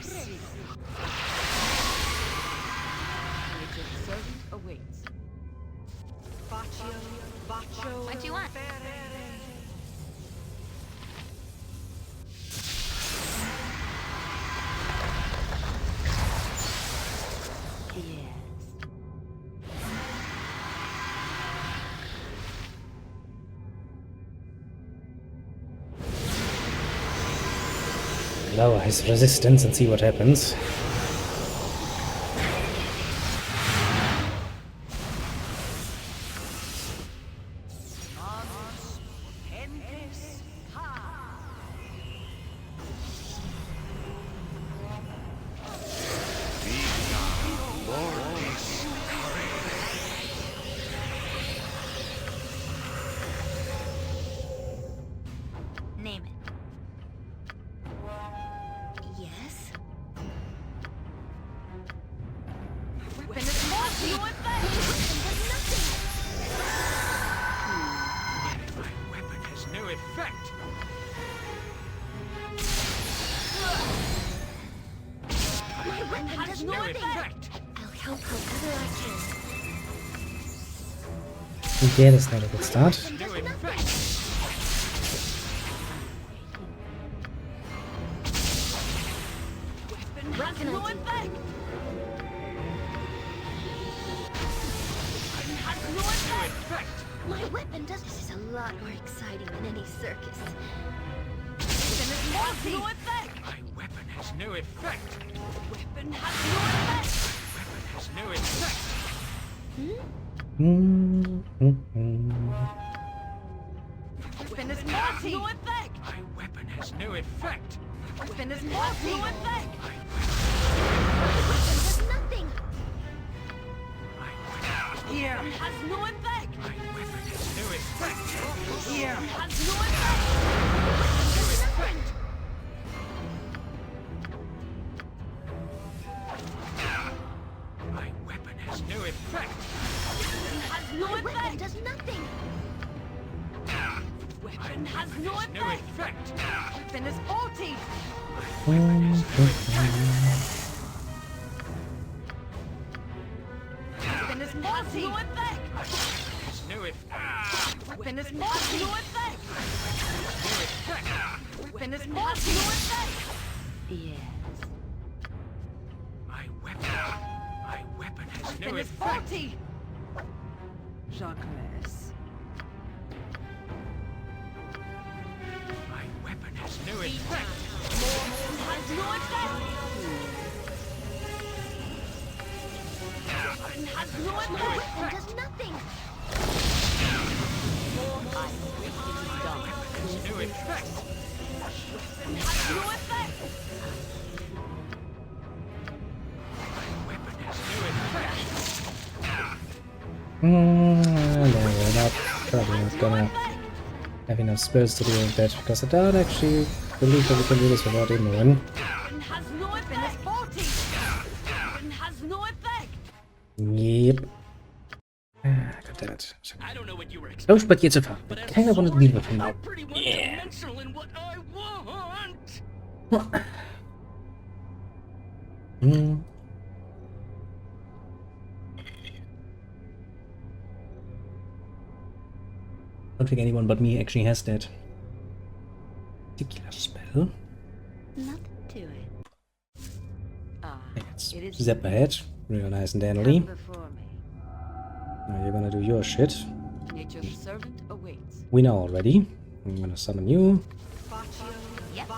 Nature's servant awaits. What do you want? Lower his resistance and see what happens. Name it. Yes? Weapon is more to your effect! Nothing! My weapon has no effect. My weapon has no effect! I'll help however I can. Okay, that's not a good start. No effect. Weapon has no effect! Has no effect! My weapon does. This is a lot more exciting than any circus. Weapon has no effect! My weapon has no effect. Weapon has no effect! Weapon has no effect. Weapon is naughty! No effect! My weapon has no effect. Weapon is naughty! No effect! My Weapon has nothing! weapon Here! Has no effect! My weapon has no effect. Here! Has no effect! Weapon has nothing! My weapon has no effect. Has no effect! Weapon does nothing! Weapon has no No effect! effect. Weapon is faulty! Weapon has no effect. Weapon is faulty! No effect! Has no effect. Weapon is faulty! No effect! No effect. Weapon is faulty! No effect! Yes. My weapon has no Weapon is effect. faulty! Jacques. My weapon has no effect. Has no effect! Weapon has no effect! Weapon does nothing! Has no effect. Weapon has no effect! My weapon has no effect. No, we're not probably not gonna have enough spells to deal with that because I don't actually believe that we can do this without even a win. Weapon has no effect! Is faulty! Weapon has no effect! Yep. Goddammit. I don't know what you were expecting. Los, but jetzt fahren. Keiner wanna deal with him now. I'm pretty one-dimensional in what I want. I don't think anyone but me actually has that particular spell. Nothing to it. Let's It is zap ahead, real nice and dandy. before me. Now you're gonna do your shit. Nature's servant awaits. We know already. I'm gonna summon you. Yep.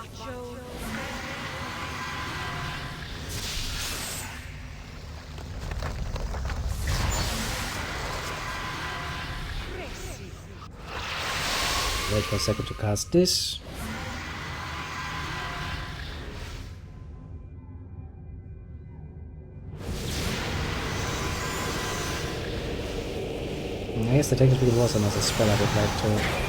Wait for a second to cast this. I guess the technically was another spell I would like to.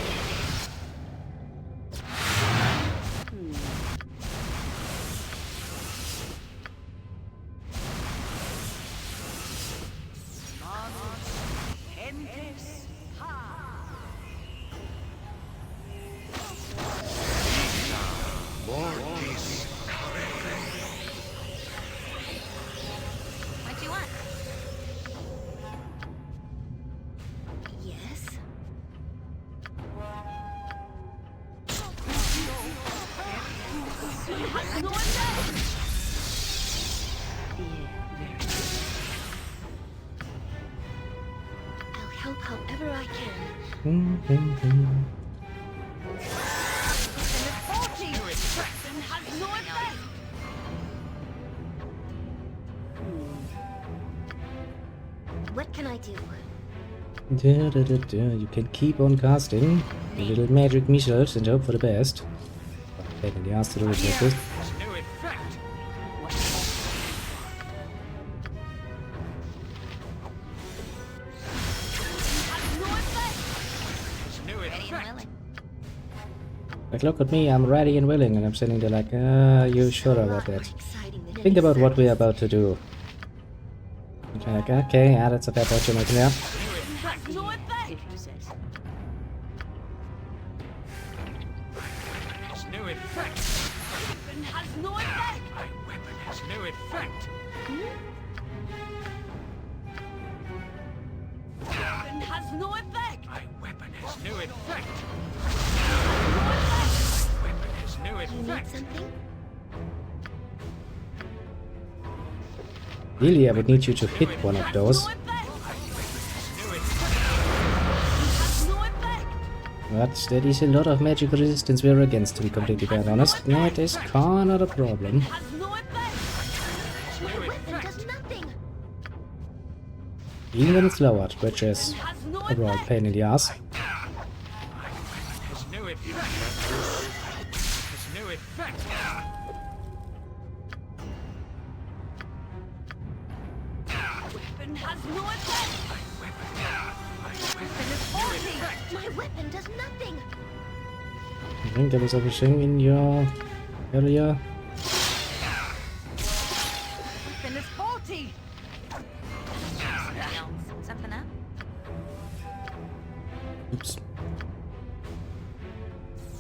has no effect! I'll help however I can. Has no effect! What can I do? You can keep on casting your little magic missiles and hope for the best. Pain in the ass to do it like this. Has no effect. Has no effect! Has no effect. Like, look at me, I'm ready and willing, and I'm sitting there like, you sure about that? Exciting than Think any about what we're circus. about to do. And you're like, okay, yeah, that's a fair point you're making there. Has no effect! If you say so. Has no effect. Weapon has no effect! My weapon has no effect. Weapon has no effect! My weapon has no effect. No effect! My weapon has no You need effect. something? Really, I would need you to hit one of those. No effect! No effect. Has no effect! But there is a lot of magic resistance we're against, to be completely quite honest. That is kind of a problem. Has no effect! My weapon does nothing! Even when it's lowered, which is Has no a real effect! pain in the ass. Has no effect. Has no effect. Weapon has no effect! Weapon is faulty! My weapon does nothing! I think there was everything in your area. Weapon is faulty! Something up? Oops.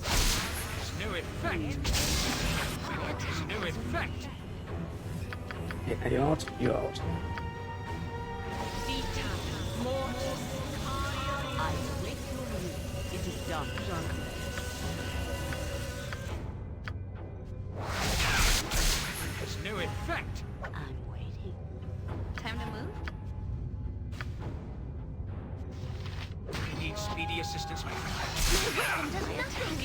Has no effect. Has no effect. Yeah, you're out. You're out. I wait your move. It is done. Has no effect. I'm waiting. Time to move? I need speedy assistance, my friend. Weapon does nothing!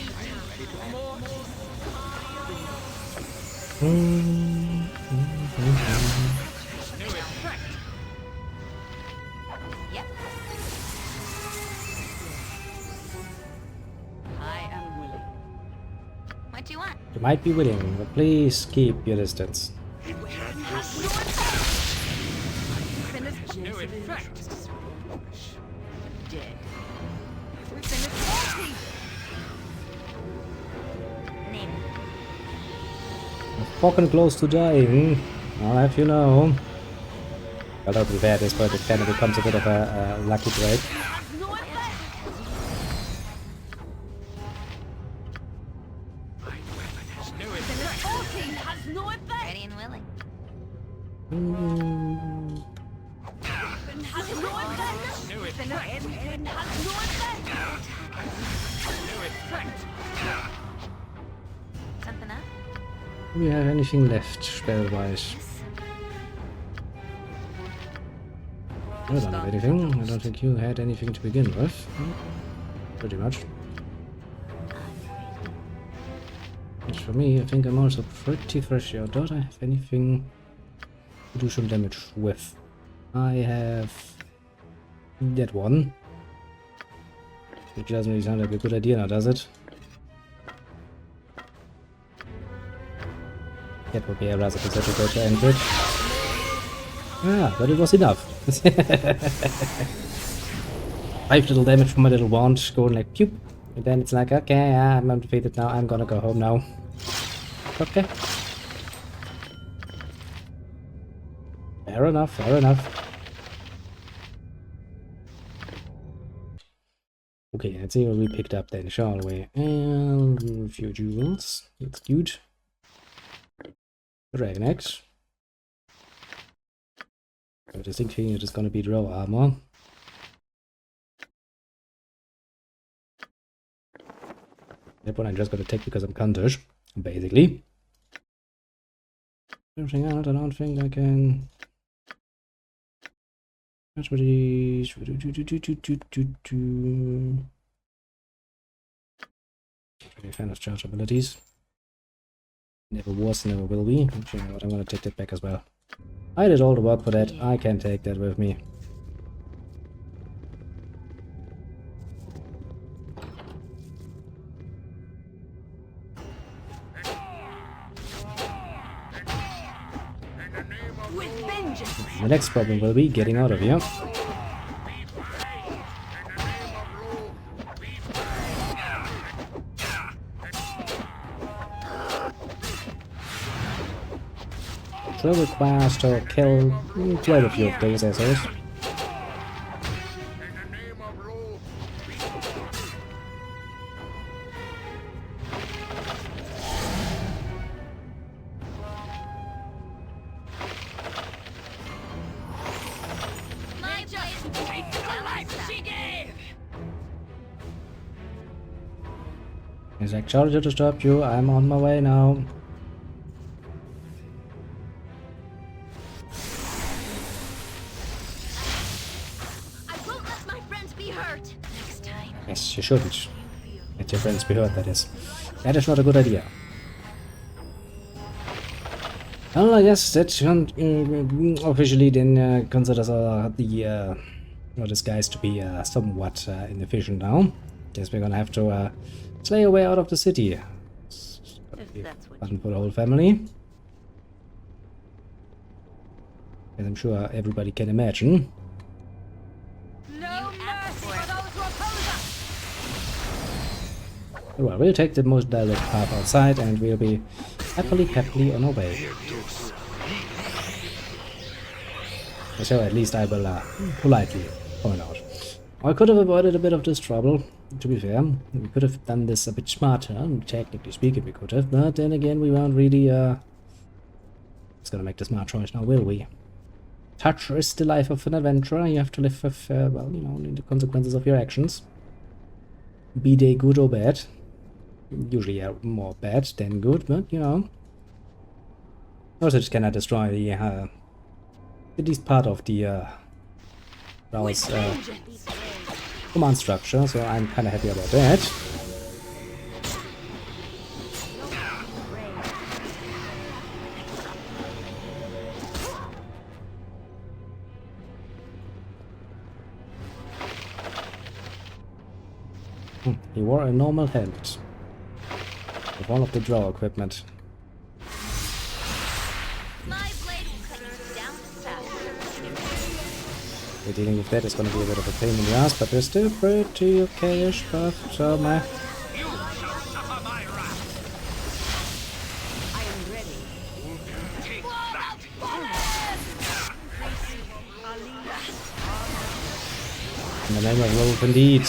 Has no effect. Yep. I am willing. What do you want? You might be willing, but please keep your distance. Has no effect! Weapon is No effect. Dead. Weapon is faulty! Name. I'm fucking close to dying. I'll have you know. Well, not bad at this point, it kind of becomes a bit of a lucky break. Has no effect! My weapon has no Weapon is effect. faulty! Has no effect! Ready and willing. Weapon has no effect! No Weapon effect. has no effect! No effect. Something up? Do we have anything left, spell-wise? Yes. I don't have anything. I don't think you had anything to begin with. Pretty much. As for me, I think I'm also pretty fresh here. Don't I have anything to do some damage with? I have that one. Which doesn't really sound like a good idea now, does it? That would be a rather pathetic way to end it. Ah, but it was enough. 5 little damage from my little wand, going like pew. And then it's like, okay, I'm undefeated now, I'm gonna go home now. Okay. Fair enough, fair enough. Okay, let's see what we picked up then, shall we? And a few jewels. That's good. Dragon Axe. I was thinking it is gonna be draw armor. That one I'm just gonna take because I'm countered, basically. Everything else, I don't think I can. That's what it is. Pretty fan of charge abilities. Never was, never will be. But you know what, I'm gonna take that back as well. I did all the work for that. I can take that with me. With vengeance. The next problem will be getting out of here. Which will require us to kill quite a few of those assholes. My giant take the life she gave. He's like, sorry to stop you, I'm on my way now. I won't let my friends be hurt. Next time. Yes, you shouldn't. Let your friends be hurt, that is. That is not a good idea. Well, I guess that officially then considers this guys to be somewhat inefficient now. Guess we're gonna have to slay our way out of the city. If that's what Fun for the whole family. As I'm sure everybody can imagine. No mercy for those who oppose us. Well, we'll take the most direct path outside and we'll be happily on our way. So at least I will politely point out. I could have avoided a bit of this trouble, to be fair. We could have done this a bit smarter, technically speaking we could have, but then again we weren't really it's gonna make the smart choice now, will we? Touch is the life of an adventurer, you have to live with, well, you know, the consequences of your actions. Be they good or bad. Usually more bad than good, but you know. Also just cannot destroy the at least part of the Rao's command structure, so I'm kinda happy about that. He wore a normal helmet with all of the draw equipment. My blade will cut you down to size. So dealing with that is gonna be a bit of a pain in the ass, but we're still pretty okay-ish stuff, so my... You shall suffer my wrath. I am ready. Take that. In the name of Wolf, indeed.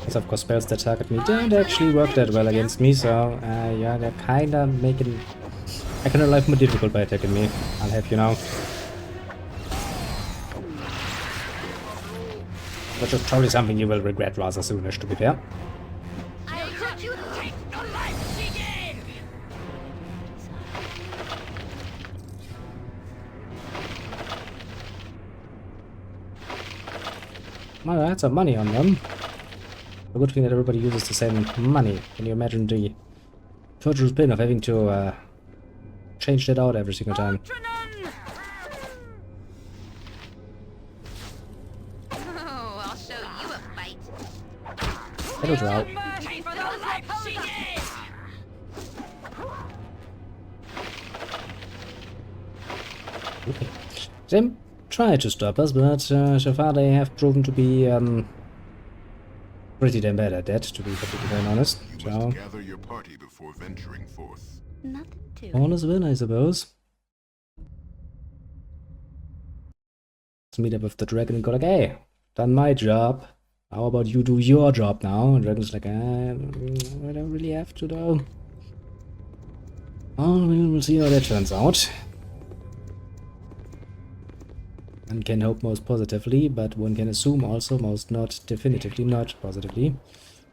This of course spells that target me don't actually work that well against me, so yeah, they're kinda making your life more difficult by attacking me. I'll have you know. Which is probably something you will regret rather soonish, to be fair. I'll hurt you. Take the life she gave. Well, I had some money on them. A good thing that everybody uses the same money. Can you imagine the torturous pain of having to change that out every single time? Oh, I'll show you a fight. Hello, Drow. Mercy for those who oppose us. Okay. They tried to stop us, but so far they have proven to be pretty damn bad at that, to be completely honest. You So, must gather your party before venturing forth. Nothing to all is well, I suppose. Let's meet up with the dragon and go like, hey, done my job. How about you do your job now? And dragon's like, I don't really have to though. Oh, we'll see how that turns out. One can hope most positively, but one can assume also most not definitively not positively. Is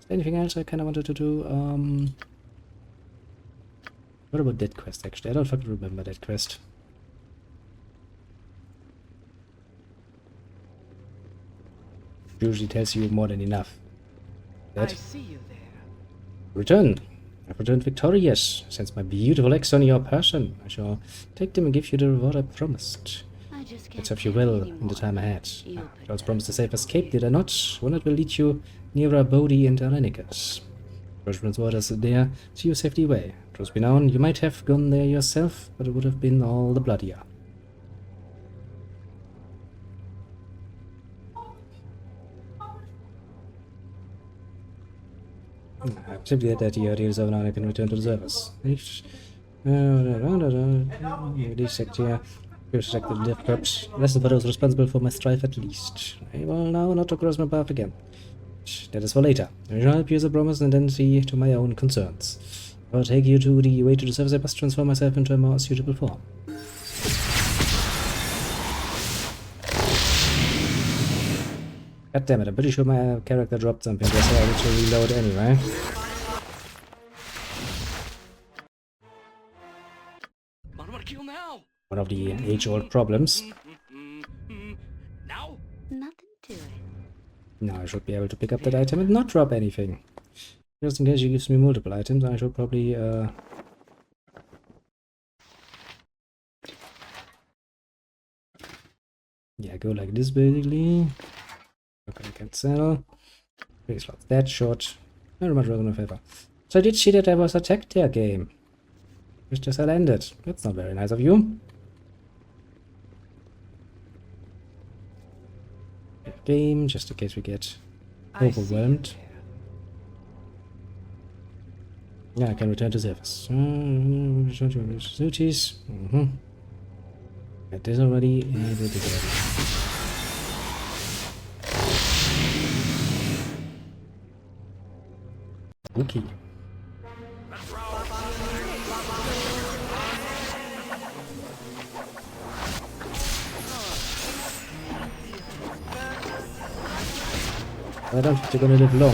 there anything else I kind of wanted to do? What about that quest, actually? I don't fucking remember that quest. Usually tells you more than enough. I That. see you there. Return. I've returned victorious. Since my beautiful ex on your person, I shall take them and give you the reward I promised. I just can't Let's serve you take it well in anymore. the time ahead. You I also promised a safe escape, did I not? One that will lead you nearer Bodhi and Arenicus. Judgment's orders are there, see your safety away. Trust me known, you might have gone there yourself, but it would have been all the bloodier. I'm simply that the deals over now I can return to the service. These sector. Select the lift corps. Lesson for those responsible for my strife at least. I will now not to cross my path again. That is for later. I shall help you as I promised and then see to my own concerns. I will take you to the way to the service. I must transform myself into a more suitable form. God damn it, I'm pretty sure my character dropped something, so I need to reload anyway. What kill now? One of the age-old problems. Now? Nothing to it. Now I should be able to pick up that item and not drop anything. Just in case she gives me multiple items, I should probably yeah, go like this basically. Okay, I can sell. Three slots that short. Very much rather than a favor. So I did see that there was a tech tier game. Just as I landed. That's not very nice of you. Game, just in case we get overwhelmed. Yeah, I can return to service. Duties. Got this already, and it is already. Okay. I don't think you're gonna live long.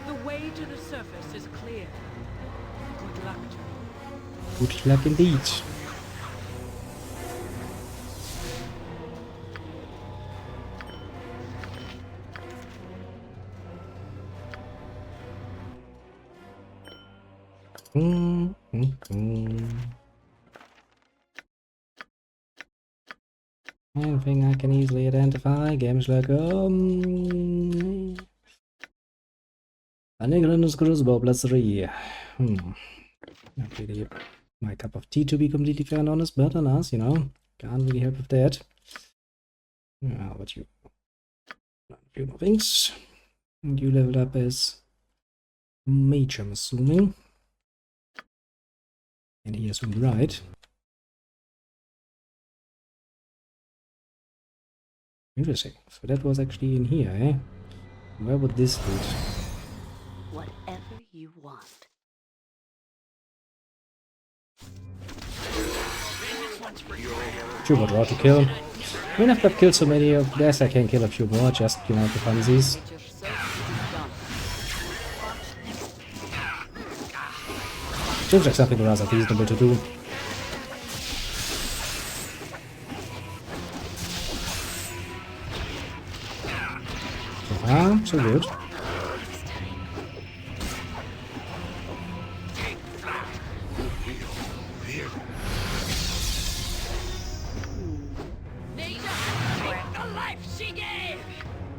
The way to the surface is clear. Good luck to you. Good luck indeed. Anything I can easily identify. Games like Anigranus Crucible plus 3. Not really my cup of tea, to be completely fair and honest, but alas, you know, can't really help with that. How about you? A few more things. And you leveled up as mage, I'm assuming. And he assumed right. Interesting. So that was actually in here, eh? Where would this lead? Whatever you want. Few more draw to kill. I mean, I've killed so many of this, I can kill a few more, just, you know, for funsies. Seems like something rather reasonable to do. So far, so good.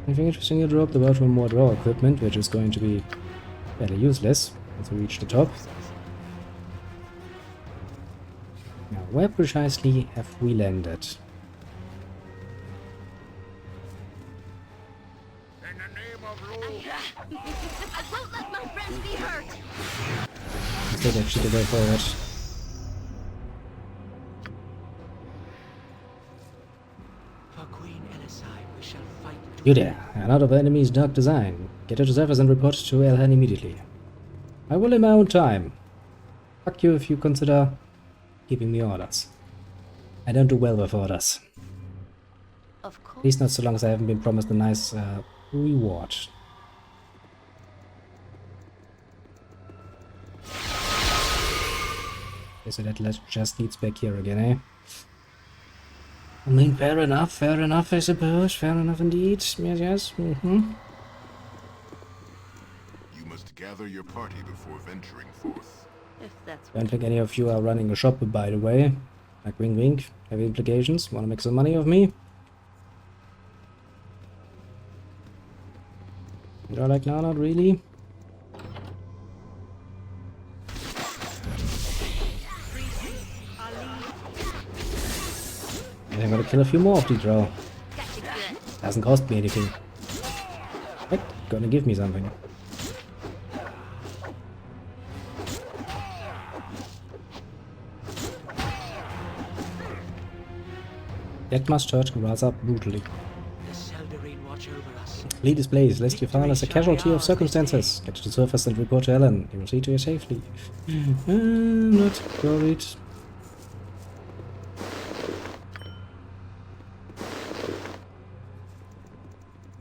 Anything interesting you dropped? About one more draw equipment, which is going to be fairly useless once we reach the top. Now, where precisely have we landed? In the name of law. I won't let my friends be hurt. Is that actually the way forward? For Queen Elisai, we shall fight. You there, an out of enemy's dark design. Get to the surface and report to Elhan immediately. I will in my own time. Fuck you if you consider giving me orders. I don't do well with orders. Of course. At least not so long as I haven't been promised a nice reward. so that just leads back here again, eh? I mean, fair enough, I suppose. Fair enough indeed. Yes, yes. You must gather your party before venturing forth. If that's what Don't think any of you are running a shop, by the way. Like, wink wink. Heavy implications. Wanna make some money off me? You're like, no, not really. I'm gonna kill a few more of these, bro. Gotcha good. Hasn't cost me anything. But gonna give me something. That must hurt rather brutally. The Seldarine watch over us. Flee this place, lest you fall as a casualty of circumstances. Get to the surface and report to Ellen. He will see to your safety. I'm not worried.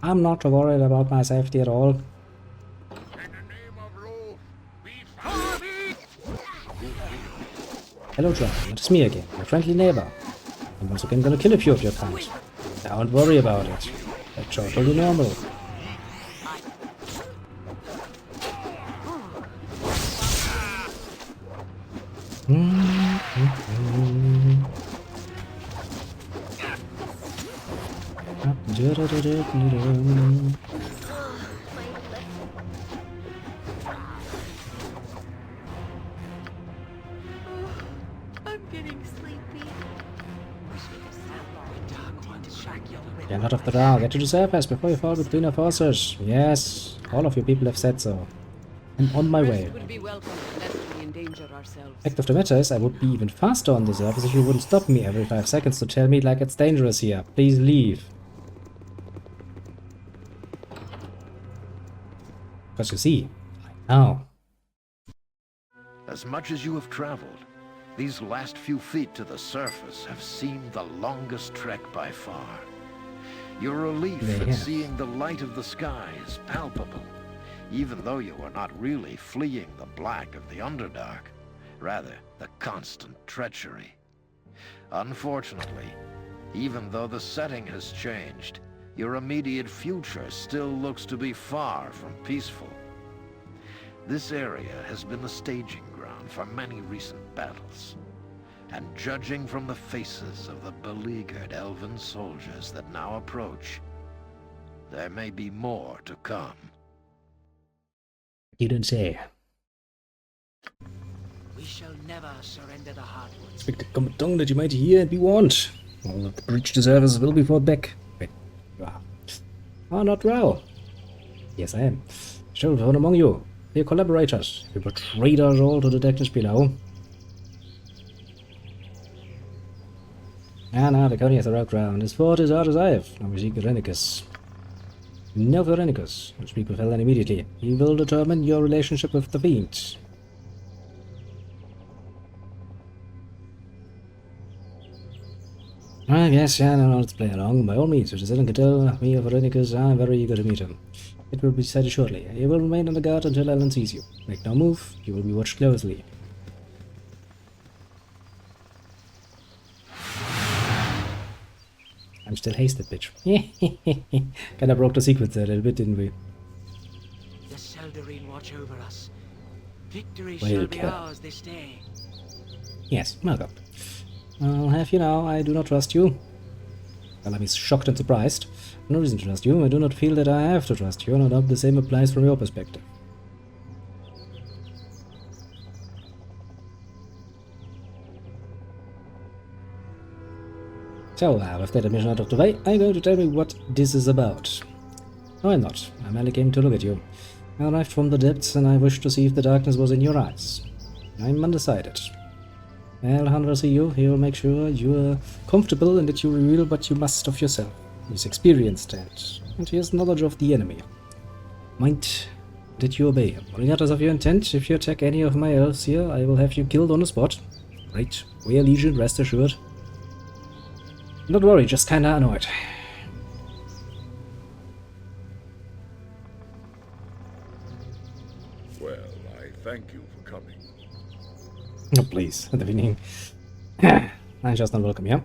I'm not worried about my safety at all. In the name of Rose, we follow me! Hello, John. It's me again, your friendly neighbor. I'm once again gonna kill a few of your kind. Don't worry about it. That's totally normal. I'm getting sleepy. Get out of the row. Get to the surface before you fall between our forces. Yes, all of you people have said so. I'm on my way. Rest would be welcome, lest we endanger ourselves. Fact of the matter is, I would be even faster on the surface if you wouldn't stop me every 5 seconds to tell me like it's dangerous here. Please leave. Because you see, I know. As much as you have traveled, these last few feet to the surface have seemed the longest trek by far. Your relief They at have. seeing the light of the sky is palpable, even though you are not really fleeing the black of the Underdark, rather the constant treachery. Unfortunately, even though the setting has changed, your immediate future still looks to be far from peaceful. This area has been the staging ground for many recent battles, and judging from the faces of the beleaguered elven soldiers that now approach, there may be more to come. You didn't say. We shall never surrender the Hardwoods. Expect the commandant that you might hear and be warned. All of the breach to service will be fought back. Wait, you are. Oh, not well. Yes, I am. Children among you. Your collaborators. You betrayed us all to the darkness below. Now the county has a route ground. His fort is alive. Now we seek Verenicus. No Verenicus. I'll speak with Helen immediately. He will determine your relationship with the Fiend. Yes, yeah, no, let's play along. By all means, if Helen can tell me of Verenicus, I'm very eager to meet him. It will be decided shortly. You will remain on the guard until Ellen sees you. Make no move. You will be watched closely. I'm still hasted, bitch. Kinda broke the sequence there a little bit, didn't we? The Seldarine watch over us. Victory Well, shall be okay. ours this day. Yes, welcome. I'll have you now. I do not trust you. Well, I'm shocked and surprised. No reason to trust you. I do not feel that I have to trust you. No doubt the same applies from your perspective. So, with that admission out of the way, I'm going to tell you what this is about. No, I'm not. I merely came to look at you. I arrived from the depths and I wished to see if the darkness was in your eyes. I'm undecided. Well, Hunter will see you. He will make sure you are comfortable and that you reveal what you must of yourself. He's experienced and he has knowledge of the enemy. Mind that you obey him. Regardless of your intent, if you attack any of my elves here, I will have you killed on the spot. Right, we are Legion, rest assured. Don't worry, just kinda annoyed. Well, I thank you for coming. Oh, please, at the beginning. I'm just not welcome, yeah?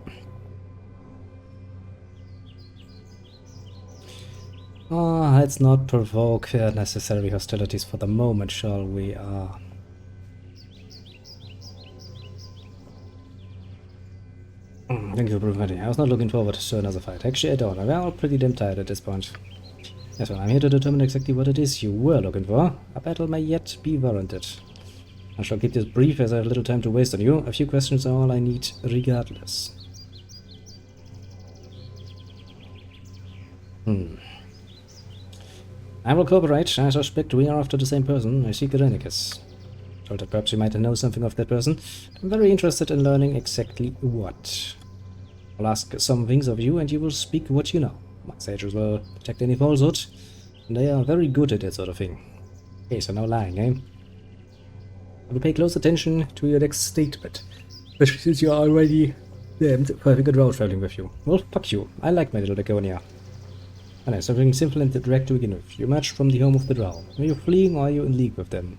Oh, let's not provoke necessary hostilities for the moment, shall we? Thank you for preventing. I was not looking forward to another fight. Actually, I don't. We're all pretty damn tired at this point. Yes, well, I'm here to determine exactly what it is you were looking for. A battle may yet be warranted. I shall keep this brief as I have little time to waste on you. A few questions are all I need regardless. I will cooperate. I suspect we are after the same person. I seek Irenicus. Told that perhaps you might know something of that person. I'm very interested in learning exactly what. I'll ask some things of you and you will speak what you know. My sages will detect any falsehood, and they are very good at that sort of thing. Okay, so no lying, eh? I will pay close attention to your next statement, especially since you are already damned for having a drow traveling with you. Well, fuck you. I like my little Laconia. And something simple and direct to begin with. You emerged from the home of the drow. Are you fleeing or are you in league with them?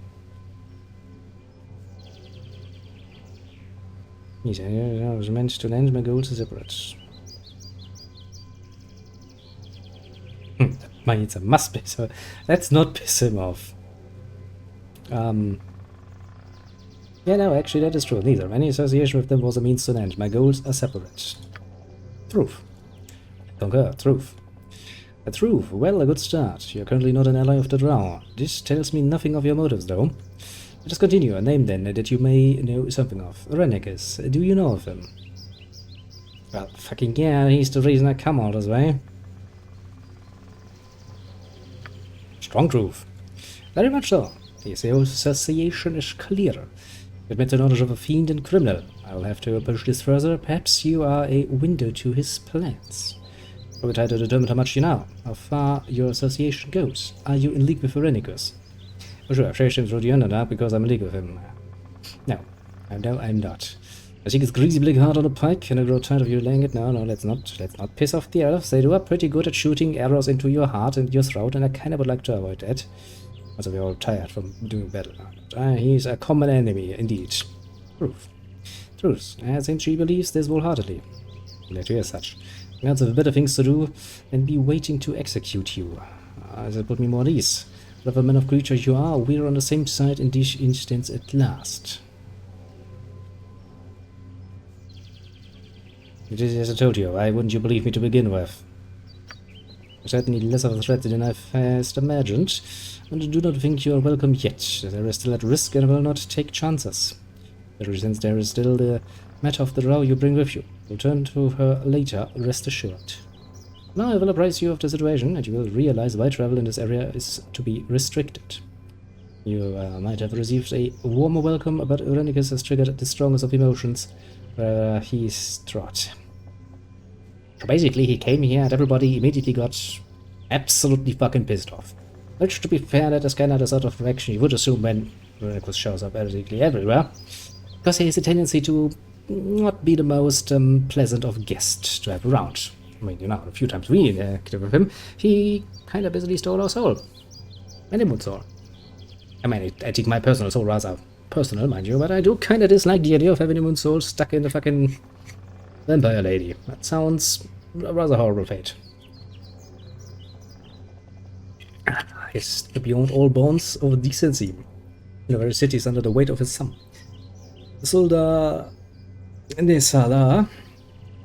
Yes, I was meant to land my goals are separate. It's a must be, so let's not piss him off. Yeah, no, actually that is true. Neither. Any association with them was a means to an end. My goals are separate. Truth. Concur. Truth. A truth. Well, a good start. You're currently not an ally of the drow. This tells me nothing of your motives, though. Let us continue. A name, then, that you may know something of. Irenicus. Do you know of him? Well, fucking yeah, he's the reason I come all this way. Strong truth. Very much so. The association is clear. You admit the knowledge of a fiend and criminal. I'll have to push this further. Perhaps you are a window to his plans. We'll try to determine how much you know, how far your association goes. Are you in league with Irenicus? For sure, I've chased him through the Underdark because I'm in league with him. No, I'm not. I seek his greasy black heart on a pike, and I grow tired of you laying it. No, let's not piss off the elves. They are pretty good at shooting arrows into your heart and your throat, and I kinda would like to avoid that. Also, we're all tired from doing battle. He's a common enemy, indeed. Truth. Since she believes this wholeheartedly. Glad to hear such. Lots of better things to do than be waiting to execute you. That put me more at ease. Whatever man of creature you are, we're on the same side in this instance at last. It is as I told you, why wouldn't you believe me to begin with? You're certainly less of a threat than I first imagined, and I do not think you are welcome yet. There is still at risk and I will not take chances. Since there is still the matter of the drow you bring with you. We'll turn to her later, rest assured. Now I will apprise you of the situation, and you will realize why travel in this area is to be restricted. You might have received a warmer welcome, but Irenicus has triggered the strongest of emotions where he's trod. So basically, he came here and everybody immediately got absolutely fucking pissed off. Which, to be fair, that is kind of the sort of reaction you would assume when Irenicus shows up basically everywhere. Because he has a tendency to not be the most pleasant of guests to have around. I mean, you know, a few times we interacted with him, he kind of basically stole our soul. And it would soul. I mean, I think my personal soul rather personal, mind you, but I do kind of dislike the idea of having a moon soul stuck in the fucking vampire lady. That sounds a rather horrible fate. He's beyond all bounds of decency. In the very cities under the weight of his thumb. Isolda Nesala,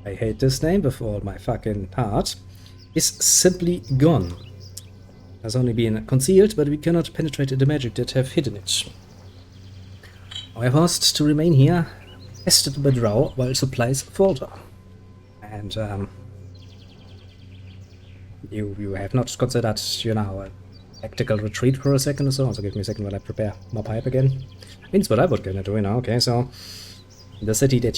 I hate this name with all my fucking heart, is simply gone. Has only been concealed, but we cannot penetrate the magic that have hidden it. I have asked to remain here, tested by drow while supplies falter. And you have not considered, you know, a tactical retreat for a second or so. So give me a second while I prepare my pipe again. Means what I would gonna do, you know. Okay, so the city that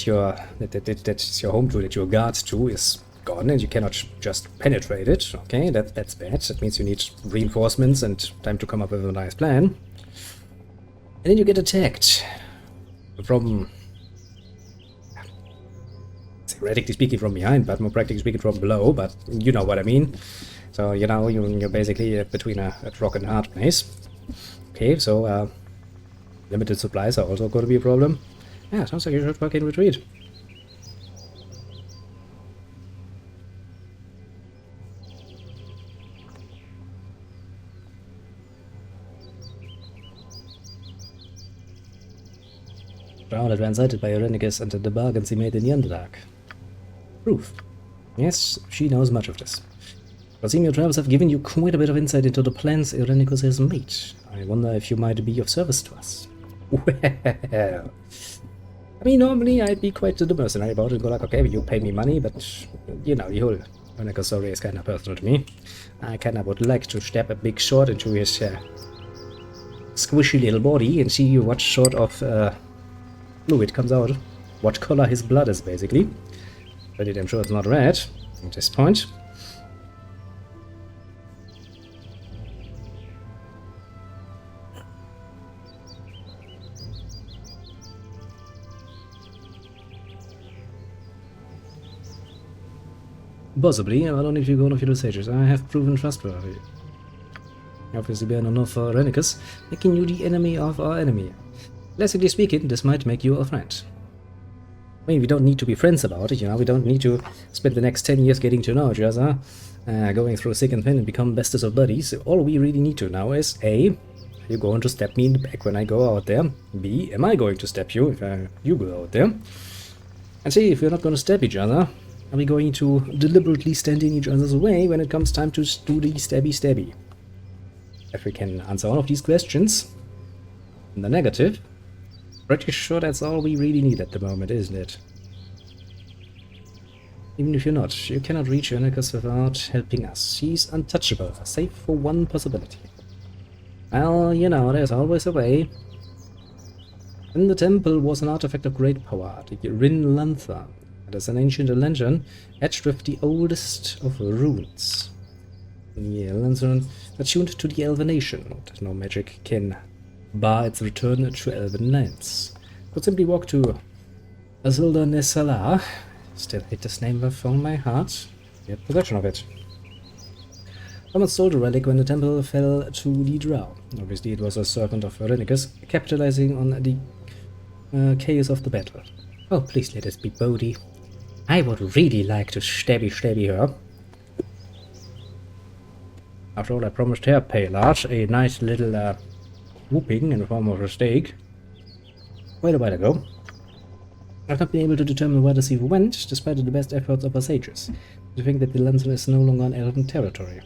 that's your home to, that your guard to, is gone, and you cannot just penetrate it. Okay, that's bad. That means you need reinforcements and time to come up with a nice plan. And then you get attacked from, theoretically speaking, from behind, but more practically speaking from below. But you know what I mean. So you know you're basically between a rock and a hard place. Okay, so limited supplies are also going to be a problem. Yeah, sounds like you should fucking retreat. Drowned ran sighted by Irenicus and the bargains he made in the Underdark. Proof. Yes, she knows much of this. But seeing your travels have given you quite a bit of insight into the plans Irenicus has made. I wonder if you might be of service to us. Well, I mean, normally I'd be quite the mercenary about it and go like, okay, you pay me money, but, you know, the whole Irenicus story is kind of personal to me. I kind of would like to stab a big sword into his squishy little body and see what sort of fluid comes out, what color his blood is, basically. Pretty damn sure it's not red at this point. Possibly, but only if you go on a few sages. I have proven trustworthy. Obviously, we are enough for Irenicus, making you the enemy of our enemy. Classically speaking, this might make you a friend. I mean, we don't need to be friends about it, you know, we don't need to spend the next 10 years getting to know each other, going through thick and thin and become bestest of buddies. All we really need to know is, A, are you going to stab me in the back when I go out there? B, am I going to stab you if you go out there? And C, if we're not going to stab each other, are we going to deliberately stand in each other's way when it comes time to do the stabby-stabby? If we can answer all of these questions in the negative, pretty sure that's all we really need at the moment, isn't it? Even if you're not, you cannot reach Irenicus without helping us. He's untouchable, save for one possibility. Well, you know, there's always a way. In the temple was an artifact of great power, the Rin Lantha. It is an ancient lantern etched with the oldest of runes. The lantern attuned to the Elven nation, but no magic can bar its return to Elven lands. Could simply walk to Azilda Nesala. Still hate this name with all my heart. Get possession of it. Someone stole the relic when the temple fell to the Drow. Obviously it was a servant of Irenicus, capitalizing on the chaos of the battle. Oh, please let us be Bodhi. I would really like to stabby her. After all, I promised her, Paylard, a nice little whooping in the form of a steak quite a while ago. I've not been able to determine where the thief went, despite the best efforts of our sages. I think that the lantern is no longer on Elven territory.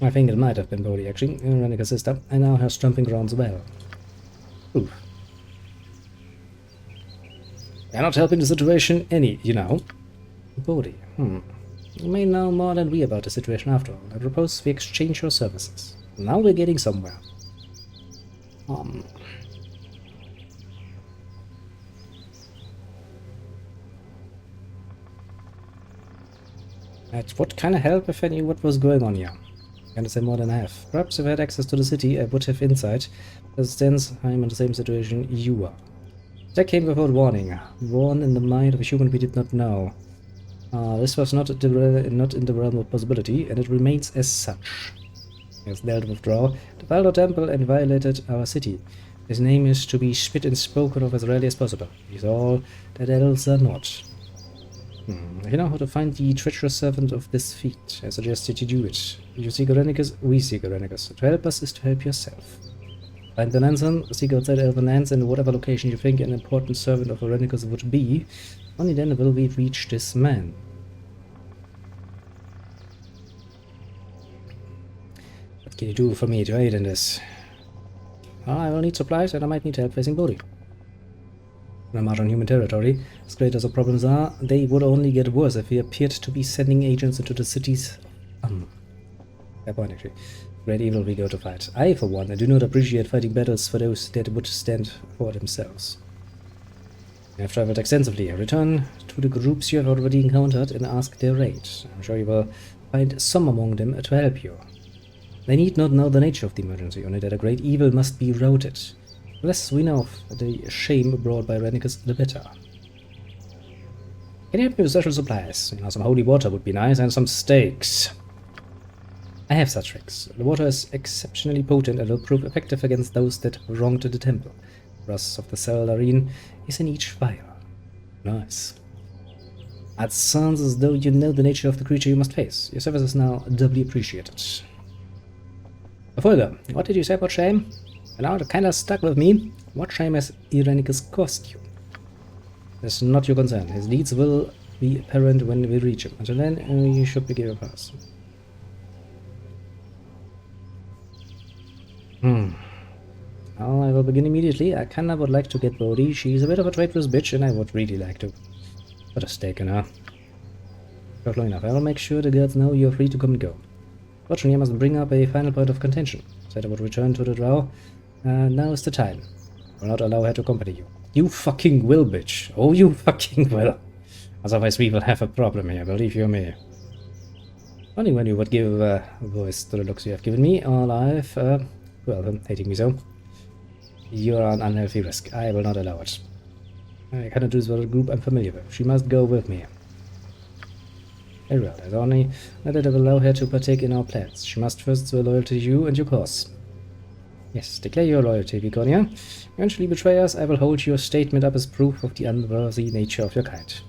I think it might have been Bodhi, actually. Irenicus' sister, and now her stomping grounds well. Oof. They're not helping the situation any, you know. Bodhi, You may know more than we about the situation after all. I propose we exchange your services. Now we're getting somewhere. What kind of help, if any, what was going on here? I can't say more than I have. Perhaps if I had access to the city, I would have insight. As it stands, I am in the same situation you are. That came without warning. Born in the mind of a human we did not know. This was not in the realm of possibility, and it remains as such. He has dared withdraw the Baldur temple and violated our city. His name is to be spit and spoken of as rarely as possible. He's all that elves are not. If you know how to find the treacherous servant of this feat, I suggest that you do it. If you seek Irenicus, we seek Irenicus. To help us is to help yourself. Find the lantern, seek outside Elven lands, and whatever location you think an important servant of Irenicus would be. Only then will we reach this man. What can you do for me to aid in this? Well, I will need supplies, and I might need help facing Bodhi. When I'm out on human territory, as great as the problems are, they would only get worse if we appeared to be sending agents into the cities. Fair point, actually. Great evil we go to fight. I, for one, do not appreciate fighting battles for those that would stand for themselves. I have traveled extensively. Return to the groups you have already encountered and ask their aid. I'm sure you will find some among them to help you. They need not know the nature of the emergency, only that a great evil must be routed. The less we know of the shame brought by Irenicus, the better. Can you help me with special supplies? You know, some holy water would be nice, and some steaks. I have such tricks. The water is exceptionally potent and will prove effective against those that wronged the temple. The rust of the Saldarine is in each vial. Nice. It sounds as though you know the nature of the creature you must face. Your service is now doubly appreciated. Volga, what did you say about shame? Well, now it kinda stuck with me. What shame has Irenicus cost you? That's not your concern. His deeds will be apparent when we reach him. Until then, you should be given a pass. Well, I will begin immediately. I kinda would like to get Bodhi. She's a bit of a traitorous bitch, and I would really like to put a stake in her. Shortly enough, I will make sure the guards know you're free to come and go. Fortunately, I must bring up a final point of contention. Said I would return to the drow. Now is the time. I will not allow her to accompany you. You fucking will, bitch. Oh, you fucking will. Otherwise, we will have a problem here, believe you me. Only when you would give voice to the looks you have given me, or life, well, hating me so. You are an unhealthy risk. I will not allow it. I cannot do this with a group I'm familiar with. She must go with me. Very well, there's only that I will allow her to partake in our plans. She must first swear loyalty to you and your cause. Yes, declare your loyalty, Viconia. Eventually betray us, I will hold your statement up as proof of the unworthy nature of your kind.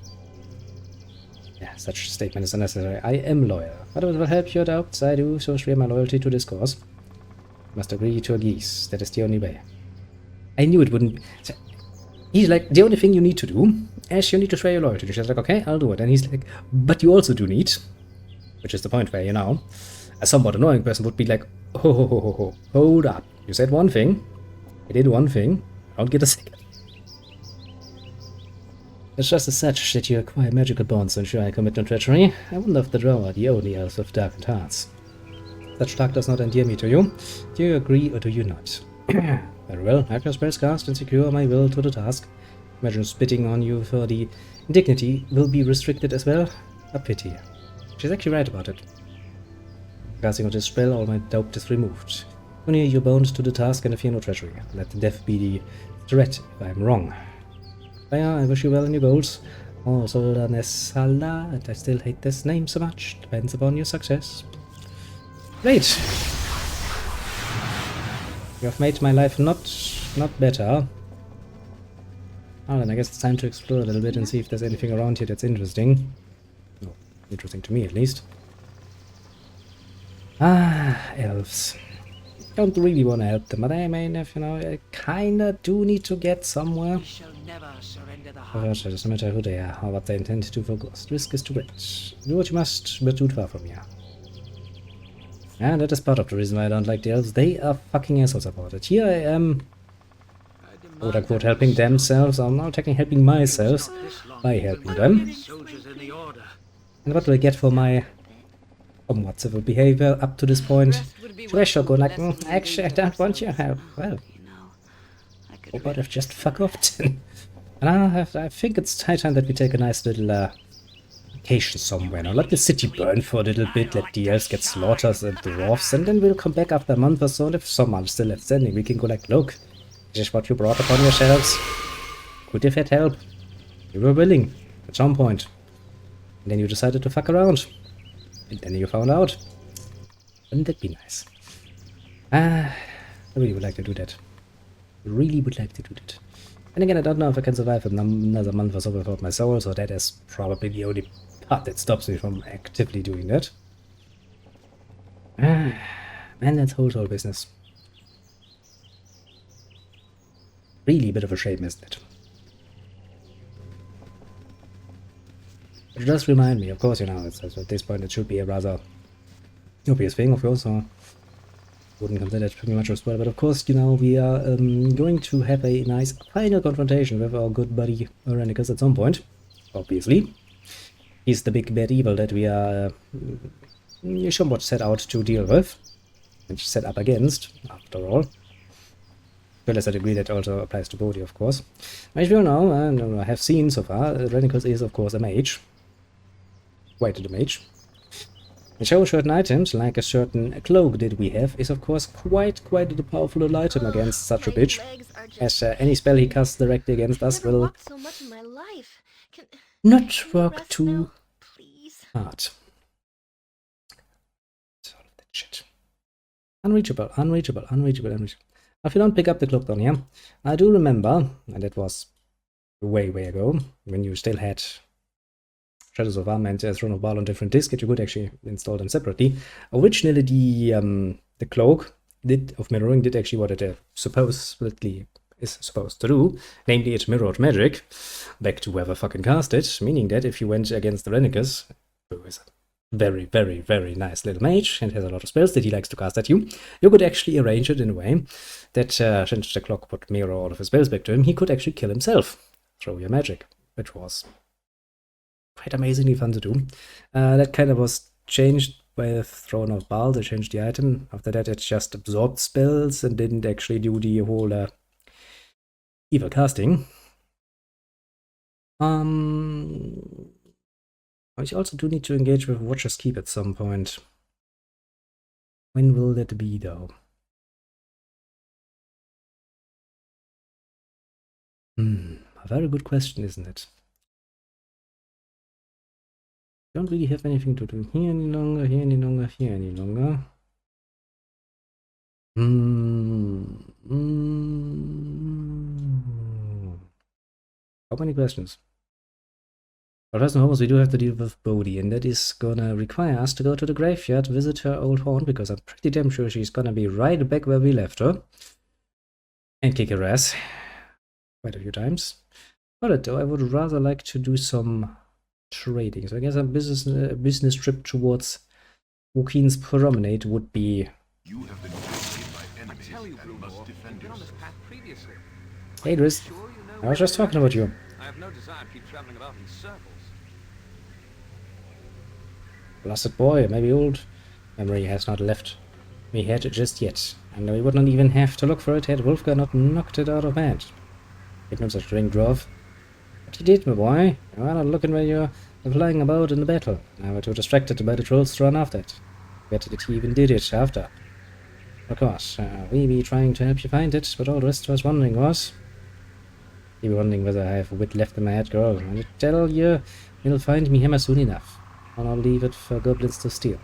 Yeah, such statement is unnecessary. I am loyal. But it will help your doubts. I do so swear my loyalty to this cause. You must agree to a geese. That is the only way. I knew it wouldn't... He's like, the only thing you need to do is you need to swear your loyalty. And she's like, okay, I'll do it. And he's like, but you also do need... Which is the point where, you know, a somewhat annoying person would be like, hold up. You said one thing. I did one thing. I don't get a second. It's just as such that you acquire magical bonds to ensure I commit no treachery. I wonder if the drow are the only elves with darkened hearts. Such talk does not endear me to you. Do you agree or do you not? Very well, have your spells cast and secure my will to the task. Imagine spitting on you for the indignity will be restricted as well. A pity. She's actually right about it. Casting of this spell, all my doubt is removed. Only you're bound to the task and fear no treachery. Let death be the threat if I am wrong. I wish you well in your goals. Also, Nesala, and I still hate this name so much. Depends upon your success. Great! You have made my life not better. Oh, then I guess it's time to explore a little bit and see if there's anything around here that's interesting. Oh, interesting to me, at least. Ah, elves. Don't really want to help them, but I mean, if you know, I kinda do need to get somewhere. We shall never surrender the It doesn't matter who they are or what they intend to for Ghost. Risk is too great. Do what you must, but too far from here. And that is part of the reason why I don't like the elves. They are fucking assholes about it. Here I am, quote unquote, helping themselves. I'm now technically helping myself by helping them. And what do I get for my somewhat civil behavior up to this point? Should I should go like, actually, I don't want your help. Well, how about if just fuck off then? And I think it's high time that we take a nice little vacation somewhere. Now let the city burn for a little bit, let the elves get slaughtered and the dwarfs, and then we'll come back after a month or so, and if someone is still left standing, we can go like, look, this is what you brought upon yourselves. Could have had help. You were willing, at some point. And then you decided to fuck around. And then you found out. Wouldn't that be nice? I really would like to do that. Really would like to do that. And again, I don't know if I can survive another month or so without my soul, so that is probably the only part that stops me from actively doing that. Man, that's whole business. Really a bit of a shame, isn't it? It does remind me, of course, you know, it's at this point it should be a rather obvious thing, of course, so wouldn't consider it pretty much a spoiler, but of course, you know, we are going to have a nice final confrontation with our good buddy Irenicus at some point, obviously. He's the big bad evil that we are somewhat set out to deal with, and set up against, after all. To a lesser degree, that also applies to Bodhi, of course. As we all know, and I have seen so far, Irenicus is, of course, a mage. Quite a mage. And show certain items, like a certain cloak that we have, is of course quite a powerful little item against such a bitch. As any spell he casts directly against us will so much in my life. not work too hard. Sort of the shit. Unreachable. If you don't pick up the clock down here, I do remember, and that was way ago, when you still had Shadows of Arm and Throne of Baal on different disks, that you could actually install them separately. Originally, the cloak of mirroring did actually what it supposedly is supposed to do, namely it mirrored magic back to whoever fucking cast it, meaning that if you went against the Rennicus, who is a very nice little mage and has a lot of spells that he likes to cast at you, you could actually arrange it in a way that since the clock would mirror all of his spells back to him, he could actually kill himself through your magic, which was quite amazingly fun to do. That kind of was changed by the Throne of Baal. They changed the item. After that, it just absorbed spells and didn't actually do the whole evil casting. I also do need to engage with Watcher's Keep at some point. When will that be, though? A very good question, isn't it? Don't really have anything to do here any longer, here any longer, here any longer. How many questions? But first and foremost, we do have to deal with Bodhi, and that is gonna require us to go to the graveyard, visit her old haunt, because I'm pretty damn sure she's gonna be right back where we left her. And kick her ass. Quite a few times. But though, I would rather like to do some trading. So I guess a business trip towards Wookeen's Promenade would be... You have been targeted by enemies and must defend yourself. Hey, Driz. I was just talking about you. I have no desire to keep traveling about in circles. Blasted boy, maybe old memory has not left me head just yet. And we would not even have to look for it had Wolfgar not knocked it out of bed. It not such drink drove. But he did, my boy. You are not looking where you're flying about in the battle. I were too distracted by the trolls to run after it. Better that he even did it after. Of course, we be trying to help you find it, but all the rest was wondering was... You be wondering whether I have wit left in my head, girl. And I tell you, you'll find me hammer soon enough. Or I'll leave it for goblins to steal.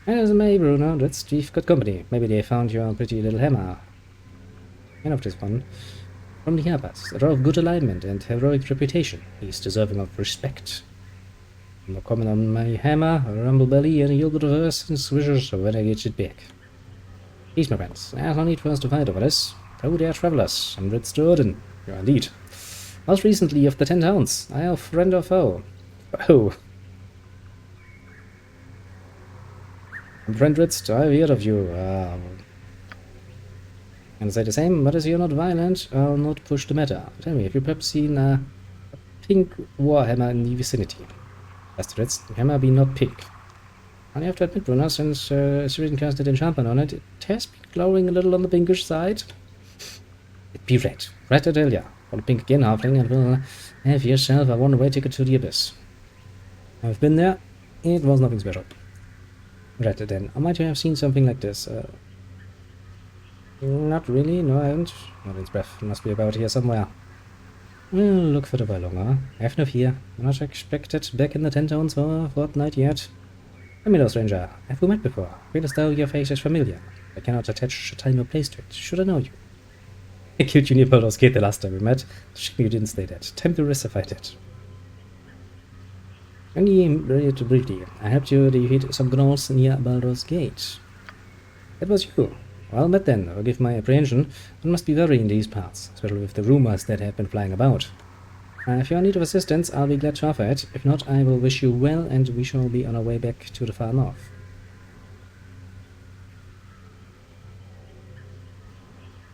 And as it may, Bruno, that's we've got company. Maybe they found your pretty little hammer. And of this one. From the Herbats, a draw of good alignment and heroic reputation. He's deserving of respect. I'm coming on my hammer, a rumble belly, and a little bit of earth and swishers when I get it back. Peace, my friends. There's no need for us to fight over this. Oh, they are travelers, and Ritz Durden. You are indeed. Most recently of the 10 Hounds. I have friend or foe. Oh. Friend Ritz, I've heard of you. And say the same, but as you're not violent, I'll not push the matter. Tell me, have you perhaps seen a pink warhammer in the vicinity? Asked Ritz. The hammer be not pink. I have to admit, Brunner, since Syrian casted enchantment on it, it has been glowing a little on the pinkish side. It be red. Red, I tell ya. Or pink again, halfling, and will have yourself a one-way ticket to the abyss. I've been there. It was nothing special. Red, then. I might have seen something like this. Not really, no, I haven't. Not its breath. Must be about here somewhere. We'll look for the while longer. Have no fear. Not expected back in the 10 Towns for a fortnight yet. Let me know, stranger. Have we met before? Feel as though your face is familiar. I cannot attach a time or place to it. Should I know you? I killed you near Baldur's Gate the last time we met. Shame you didn't stay that. Time to rectify that. Only briefly. I helped you defeat some gnolls near Baldur's Gate. That was you. Well met then. Forgive my apprehension. One must be wary in these parts, especially with the rumors that have been flying about. If you're in need of assistance, I'll be glad to offer it. If not, I will wish you well, and we shall be on our way back to the far north.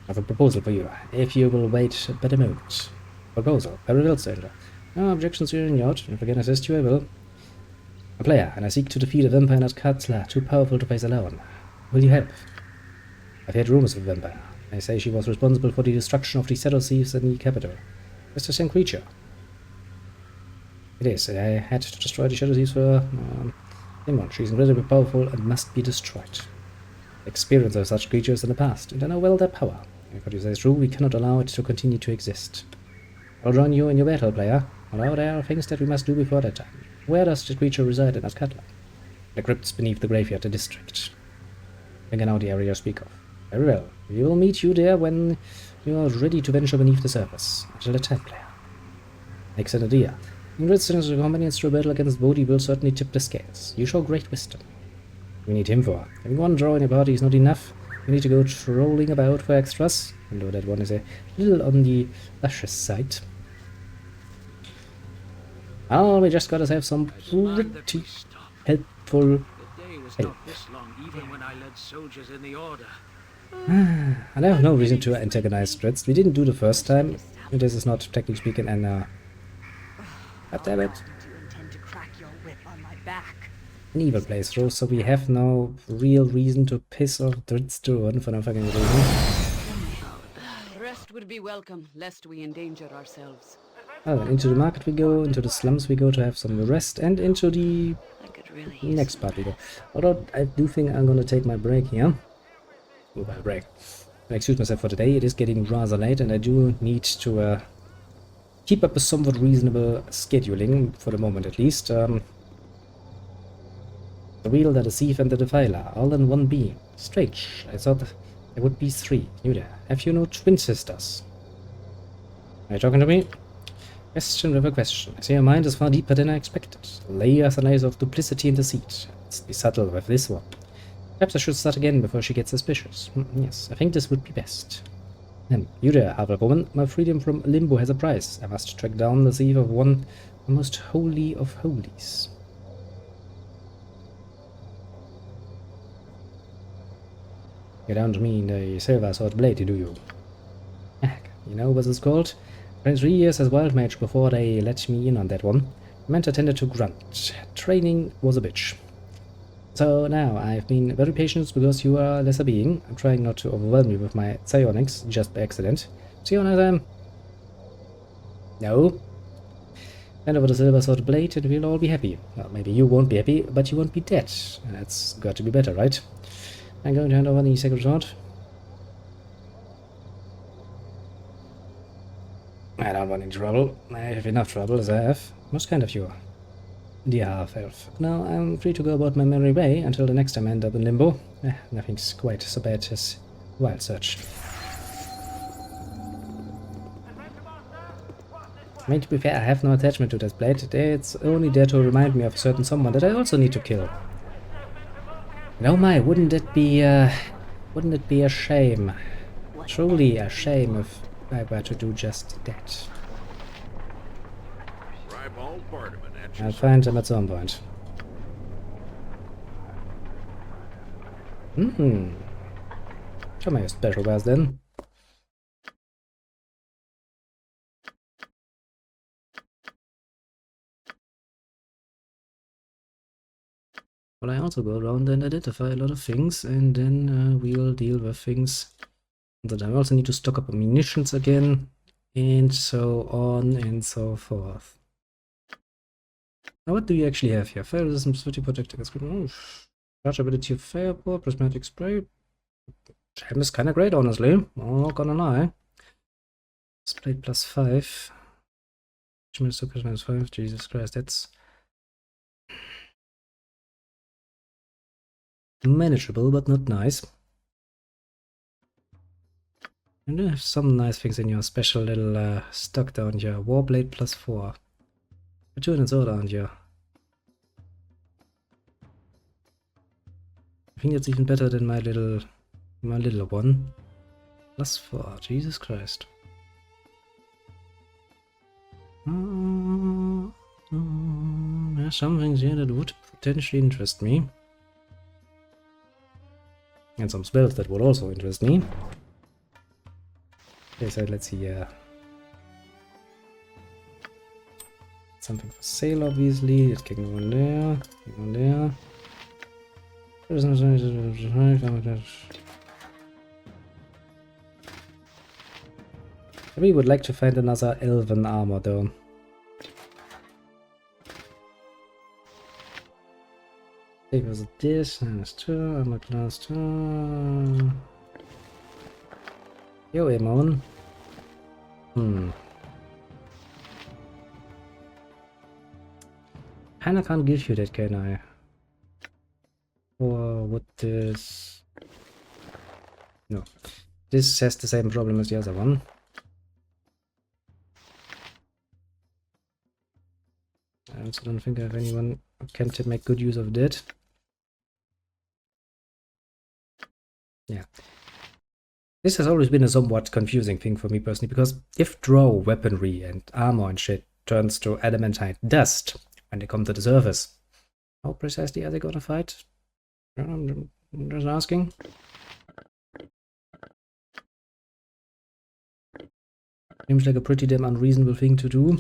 I have a proposal for you, if you will wait but a moment. Proposal. Very well, stranger. No objections here in yacht. If I can assist you, I will. A player, and I seek to defeat a vampire not Katzler, too powerful to face alone. Will you help? I've heard rumors of a vampire. They say she was responsible for the destruction of the Saddle Thieves in the capital. It's the same creature. It is. I had to destroy the Shadow Thieves for Simon. She's incredibly powerful and must be destroyed. Experience of such creatures in the past, and I know well their power. If what you say is true, we cannot allow it to continue to exist. I'll join you in your battle, player. Although there are things that we must do before that time. Where does the creature reside in Azkatla? The crypts beneath the graveyard, the district. I can know the area you speak of. Very well. We will meet you there when you are ready to venture beneath the surface. Until the time, player. Excellent idea. Ingrid's companions to a battle against Bodhi will certainly tip the scales. You show great wisdom. We need him for. Having one draw in a party is not enough. We need to go trolling about for extras. Although that one is a little on the luscious side. Oh, we just gotta have some pretty helpful The day was help. not this long, even when I led soldiers in the order. And I have no reason to antagonize Dritz. We didn't do the first time. This is not, technically speaking, an God damn it. Do you intend to crack your whip on my back? An evil playthrough, so we have no real reason to piss off Dritz to run for no fucking reason. Rest would be welcome, lest we endanger ourselves. Oh, and into the market we go, into the slums we go to have some rest, and into the I could really use next part we go. Although I do think I'm gonna take my break here. Mobile break. I excuse myself for today, it is getting rather late and I do need to keep up a somewhat reasonable scheduling, for the moment at least. The Wheel, the Deceive and the Defiler, all in one being. Strange, I thought there would be 3. You there, have you no twin sisters? Are you talking to me? Question with a question. I see your mind is far deeper than I expected. Layers and layers of duplicity and deceit. Let's be subtle with this one. Perhaps I should start again before she gets suspicious. Yes, I think this would be best. You there, Harvard woman. My freedom from limbo has a price. I must track down the thief of one the most holy of holies. You don't mean the silver sword blade, do you? Heck, you know what it's called? Spent 3 years as wild mage before they let me in on that one. Mentor tended to grunt. Training was a bitch. So now, I've been very patient because you are a lesser being. I'm trying not to overwhelm you with my psionics, just by accident. See you next time. No. Hand over the silver sword blade and we'll all be happy. Well, maybe you won't be happy, but you won't be dead. That's got to be better, right? I'm going to hand over the sacred sword. I don't want any trouble. I have enough trouble as I have. Most kind of you. Dear half-elf. Now I'm free to go about my merry way until the next time I end up in limbo. Nothing's quite so bad as Wild Search. I mean, to be fair, I have no attachment to this blade. It's only there to remind me of a certain someone that I also need to kill. And oh my, wouldn't it be a shame? Truly a shame if I were to do just that. I'll find him at some point. Show me your special wares then. Well, I also go around and identify a lot of things, and then we'll deal with things. That I also need to stock up munitions again, and so on and so forth. Now, what do you actually have here? Fire resistance, 30 protect against charge ability of fireball, prismatic spray. Gem is kinda great, honestly. I'm not gonna lie. Split plus 5. Minus 5. Jesus Christ, that's manageable, but not nice. And you have some nice things in your special little stock down here. Warblade plus 4. You're doing it all, aren't you? I think it's even better than my little one. Plus 4. Jesus Christ. There's some things here that would potentially interest me. And some spells that would also interest me. Okay, so let's see. Something for sale, obviously. It can go in there. Go in there. We would like to find another elven armor, though. Take us this, minus 2, armor class 2. Yo, Amon. Kinda can't give you that, can I? Or would this... No. This has the same problem as the other one. I also don't think I have anyone who can make good use of that. Yeah. This has always been a somewhat confusing thing for me personally, because if draw weaponry and armor and shit turns to adamantine dust when they come to the surface, how precisely are they gonna fight? I'm just asking. Seems like a pretty damn unreasonable thing to do.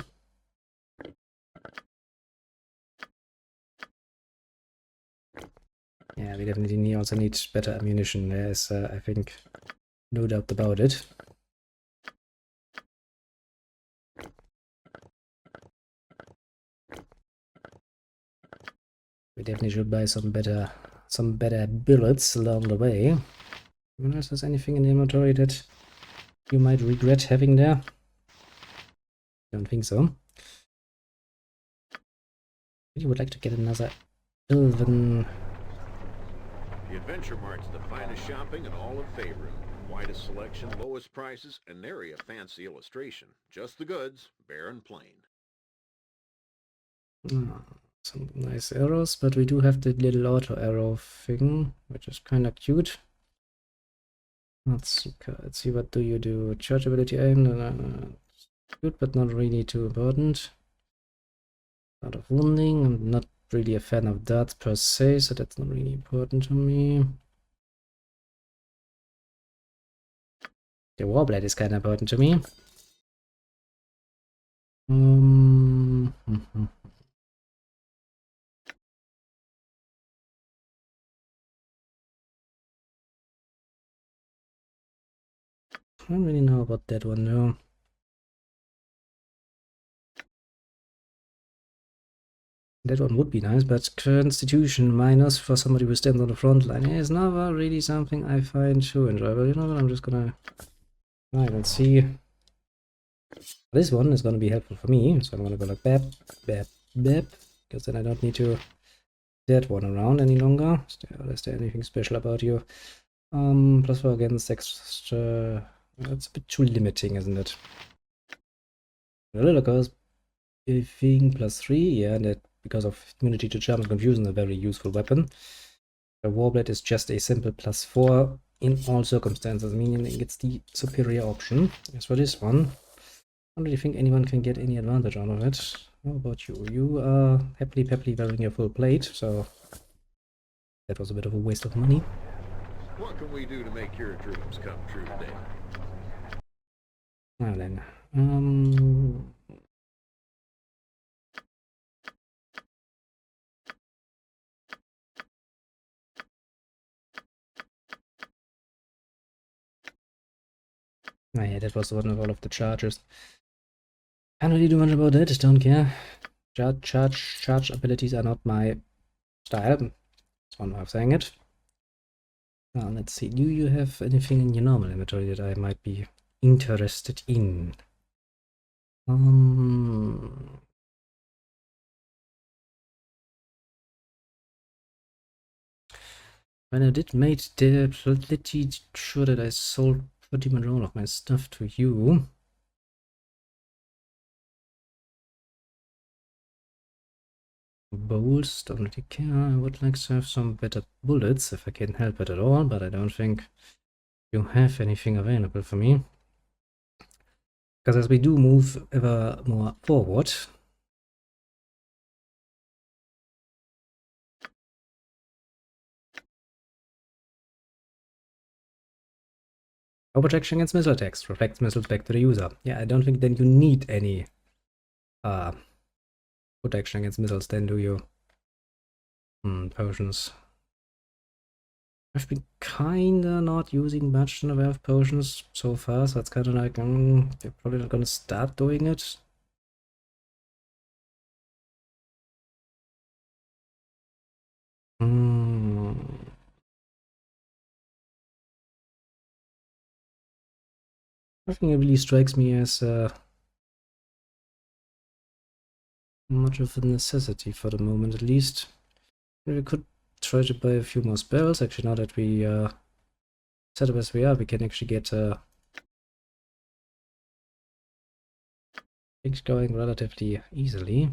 Yeah, we definitely also need better ammunition. There's, I think, no doubt about it. We definitely should buy some better bullets along the way. Unless there's anything in the inventory that you might regret having there. Don't think so. You would like to get another Elven. The Adventure Mart's the finest shopping in all of Faerun. Widest selection, lowest prices, and nary a fancy illustration. Just the goods, bare and plain. Some nice arrows, but we do have the little auto arrow thing, which is kind of cute. Let's see, what do you do? Charge ability aim, good, but not really too important. Out of wounding, I'm not really a fan of that per se, so that's not really important to me. The Warblade is kind of important to me. I don't really know about that one though. That one would be nice, but Constitution minus for somebody who stands on the front line is never really something I find too enjoyable. You know what, I'm just gonna try and see. This one is gonna be helpful for me, so I'm gonna go like bap, bap, bap, because then I don't need to that one around any longer. Is there anything special about you? +4 against extra. That's a bit too limiting, isn't it? A little goes thing +3, yeah, that because of immunity to charm and confusion, a very useful weapon. The Warblade is just a simple +4 in all circumstances, meaning it's the superior option. As for this one, I don't really think anyone can get any advantage out of it. How about you? You are happily peppily wearing your full plate, so that was a bit of a waste of money. What can we do to make your dreams come true today? Now then, oh yeah, that was one of all of the charges. Can't really do much about it, don't care. Charge abilities are not my style. That's one way of saying it. Now, let's see. Do you have anything in your normal inventory that I might be interested in? When I did made the pretty sure that I sold pretty much all of my stuff to you. Bowls, don't really care. I would like to have some better bullets if I can help it at all, but I don't think you have anything available for me. Because as we do move ever more forward, protection against missile attacks reflects missiles back to the user. Yeah, I don't think then you need any protection against missiles then, do you? Potions. I've been kinda not using much in the way of potions so far, so it's kinda like, they're probably not gonna start doing it. Nothing really strikes me as much of a necessity for the moment, at least. We could try to buy a few more spells. Actually, now that we set up as we are, we can actually get things going relatively easily.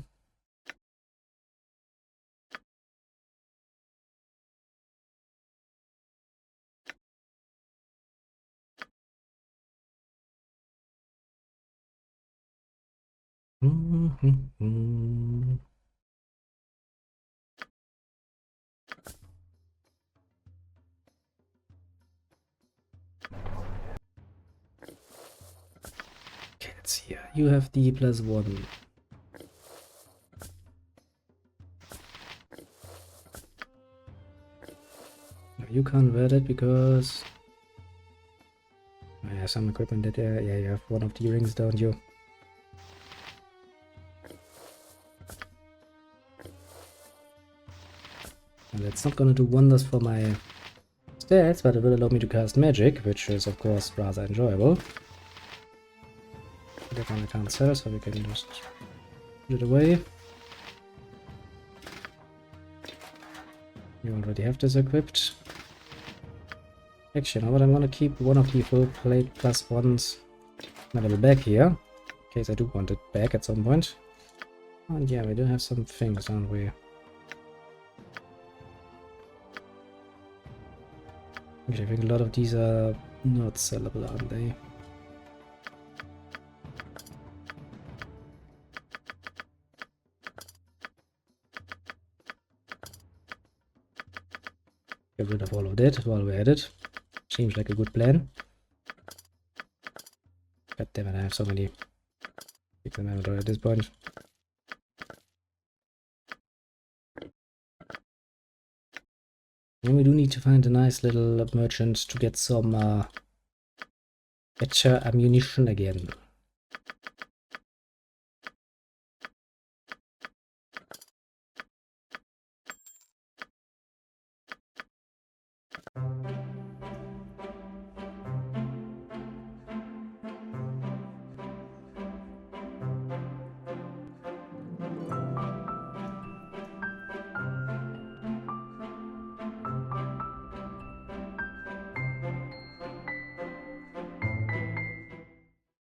Okay, let's see here. You have the +1. No, you can't wear that because yeah, some equipment that yeah, you have one of the rings, don't you? And that's not gonna do wonders for my stats, but it will allow me to cast magic, which is of course rather enjoyable. That one I can't sell, so we can just put it away. You already have this equipped. Actually, you know what? I'm gonna keep one of the full plate +1s a little back here, in case I do want it back at some point. And yeah, we do have some things, don't we? Actually, I think a lot of these are not sellable, aren't they? Get rid of all of that while we're at it. Seems like a good plan. God damn it, I have so many things in my inventory at this point. And we do need to find a nice little merchant to get some better ammunition again.